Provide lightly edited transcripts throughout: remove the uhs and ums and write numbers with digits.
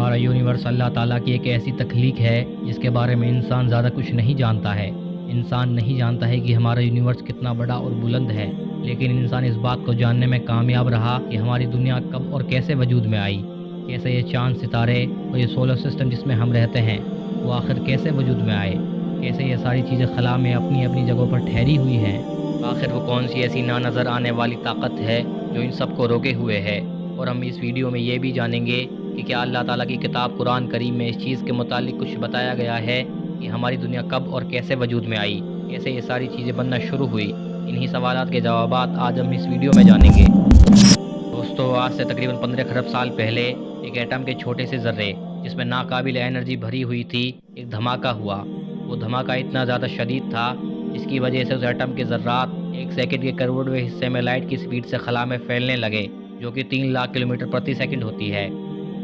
हमारा यूनिवर्स अल्लाह ताला की एक ऐसी तख्लीक है जिसके बारे में इंसान ज़्यादा कुछ नहीं जानता है। इंसान नहीं जानता है कि हमारा यूनिवर्स कितना बड़ा और बुलंद है, लेकिन इंसान इस बात को जानने में कामयाब रहा कि हमारी दुनिया कब और कैसे वजूद में आई। कैसे ये चाँद, सितारे और ये सोलर सिस्टम जिसमें हम रहते हैं वो आखिर कैसे वजूद में आए। कैसे ये सारी चीज़ें खला में अपनी अपनी जगहों पर ठहरी हुई हैं। आखिर वो कौन सी ऐसी ना नज़र आने वाली ताकत है जो इन सब को रोके हुए है। और हम इस वीडियो में ये भी जानेंगे कि क्या अल्लाह ताला की किताब कुरान करीम में इस चीज़ के मुतालिक कुछ बताया गया है कि हमारी दुनिया कब और कैसे वजूद में आई, कैसे ये सारी चीज़ें बनना शुरू हुई। इन्हीं सवालात के जवाबात आज हम इस वीडियो में जानेंगे। दोस्तों, आज से तकरीबन 15 खरब साल पहले एक एटम के छोटे से ज़र्रे जिसमें नाकाबिल एनर्जी भरी हुई थी, एक धमाका हुआ। वो धमाका इतना ज़्यादा शदीद था जिसकी वजह से उस एटम के ज़र्रात एक सेकंड के करोड़वें हिस्से में लाइट की स्पीड से खला में फैलने लगे, जो कि 3 लाख किलोमीटर प्रति सेकंड होती है।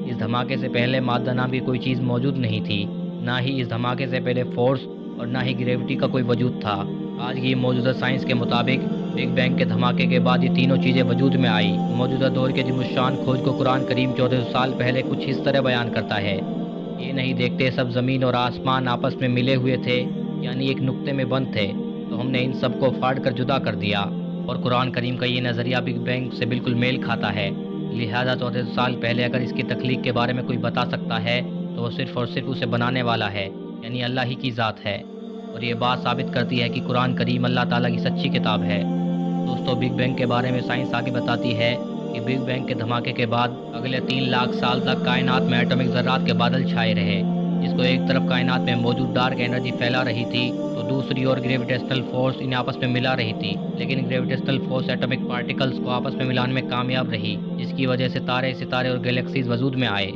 इस धमाके से पहले मादा नाम की कोई चीज़ मौजूद नहीं थी, ना ही इस धमाके से पहले फोर्स और ना ही ग्रेविटी का कोई वजूद था। आज की मौजूदा साइंस के मुताबिक बिग बैंग के धमाके के बाद ये तीनों चीज़ें वजूद में आई। मौजूदा दौर के जिमुशान खोज को कुरान करीम 1400 साल पहले कुछ इस तरह बयान करता है। ये नहीं देखते सब ज़मीन और आसमान आपस में मिले हुए थे, यानी एक नुक्ते में बंद थे, तो हमने इन सब को फाड़ कर जुदा कर दिया। और कुरान करीम का ये नज़रिया बिग बैंग से बिल्कुल मेल खाता है। लिहाजा 1400 साल पहले अगर इसकी तख्लीक के बारे में कोई बता सकता है तो वो सिर्फ़ और सिर्फ उसे बनाने वाला है, यानी अल्लाह ही की ज़ात है। और ये बात साबित करती है कि कुरान करीम अल्लाह ताला की सच्ची किताब है। दोस्तों, बिग बैंग के बारे में साइंस आगे बताती है कि बिग बैंग के धमाके के बाद अगले 3 लाख साल तक कायनात में एटॉमिक ज़र्रात के बादल छाए रहे, जिसको एक तरफ कायनात में मौजूद डार्क एनर्जी फैला रही थी तो दूसरी ओर ग्रेविटेशनल फोर्स इन्हें आपस में मिला रही थी। लेकिन ग्रेविटेशनल फोर्स एटॉमिक पार्टिकल्स को आपस में मिलाने में कामयाब रही, जिसकी वजह से तारे, सितारे और गैलेक्सीज वजूद में आए।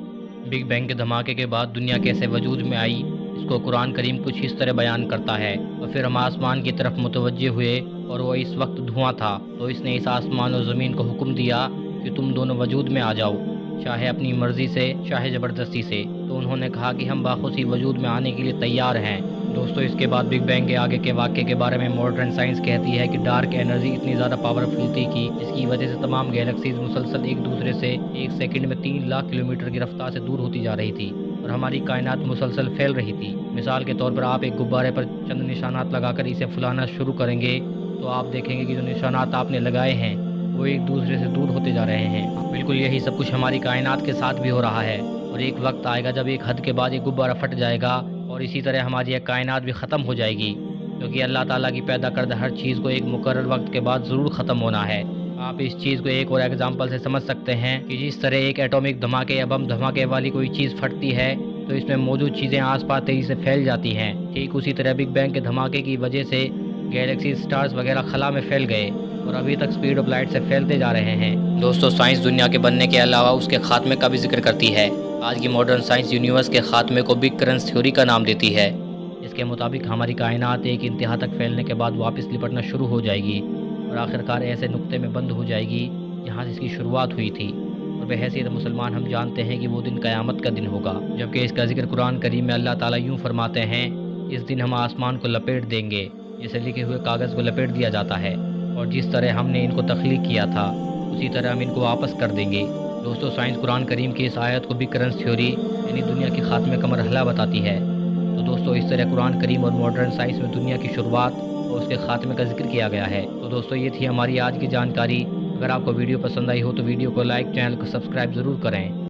बिग बैंग के धमाके के बाद दुनिया कैसे वजूद में आई, इसको कुरान करीम कुछ इस तरह बयान करता है। और फिर हम आसमान की तरफ मुतवज्जे हुए और वो इस वक्त धुआं था, तो इसने इस आसमान और ज़मीन को हुक्म दिया कि तुम दोनों वजूद में आ जाओ, चाहे अपनी मर्ज़ी से चाहे ज़बरदस्ती से। तो उन्होंने कहा कि हम बाखुशी वजूद में आने के लिए तैयार हैं। दोस्तों, इसके बाद बिग बैंग के आगे के वाक़े के बारे में मॉडर्न साइंस कहती है कि डार्क एनर्जी इतनी ज़्यादा पावरफुल थी कि इसकी वजह से तमाम गैलेक्सीज मुसलसल एक दूसरे से एक सेकंड में 3 लाख किलोमीटर की रफ्तार से दूर होती जा रही थी और हमारी कायनात मुसलसल फैल रही थी। मिसाल के तौर पर आप एक गुब्बारे पर चंद निशानात लगाकर इसे फुलाना शुरू करेंगे तो आप देखेंगे कि जो निशानात आपने लगाए हैं वो एक दूसरे से दूर होते जा रहे हैं। बिल्कुल यही सब कुछ हमारी कायनात के साथ भी हो रहा है। और एक वक्त आएगा जब एक हद के बाद ये गुब्बारा फट जाएगा और इसी तरह हमारी यह कायनात भी ख़त्म हो जाएगी, क्योंकि अल्लाह ताला की पैदा करदा हर चीज़ को एक मुकर्रर वक्त के बाद ज़रूर ख़त्म होना है। आप इस चीज़ को एक और एग्जांपल से समझ सकते हैं कि जिस तरह एक एटॉमिक धमाके या बम धमाके वाली कोई चीज़ फटती है तो इसमें मौजूद चीज़ें आसपास तेज़ी से फैल जाती हैं। ठीक उसी तरह बिग बैंग के धमाके की वजह से गैलेक्सी, स्टार्स वगैरह खला में फैल गए और अभी तक स्पीड ऑफ लाइट से फैलते जा रहे हैं। दोस्तों, साइंस दुनिया के बनने के अलावा उसके खात्मे का भी जिक्र करती है। आज की मॉडर्न साइंस यूनिवर्स के खात्मे को बिग क्रंच थ्योरी का नाम देती है। इसके मुताबिक हमारी कायनात एक इंतहा तक फैलने के बाद वापस लिपटना शुरू हो जाएगी और आखिरकार ऐसे नुक्ते में बंद हो जाएगी जहाँ से इसकी शुरुआत हुई थी। और बहैसियत मुसलमान हम जानते हैं कि वो दिन क़यामत का दिन होगा, जबकि इसका जिक्र कुरान करीम में अल्लाह ताला यूँ फरमाते हैं, इस दिन हम आसमान को लपेट देंगे जैसे लिखे हुए कागज़ को लपेट दिया जाता है, और जिस तरह हमने इनको तख्लीक किया था उसी तरह हम इनको वापस कर देंगे। दोस्तों, साइंस कुरान करीम की इस आयत को बिग क्रंच थ्योरी यानी दुनिया के खात्मे का मरहला बताती है। तो दोस्तों, इस तरह कुरान करीम और मॉडर्न साइंस में दुनिया की शुरुआत और उसके खात्मे का जिक्र किया गया है। तो दोस्तों, ये थी हमारी आज की जानकारी। अगर आपको वीडियो पसंद आई हो तो वीडियो को लाइक, चैनल को सब्सक्राइब ज़रूर करें।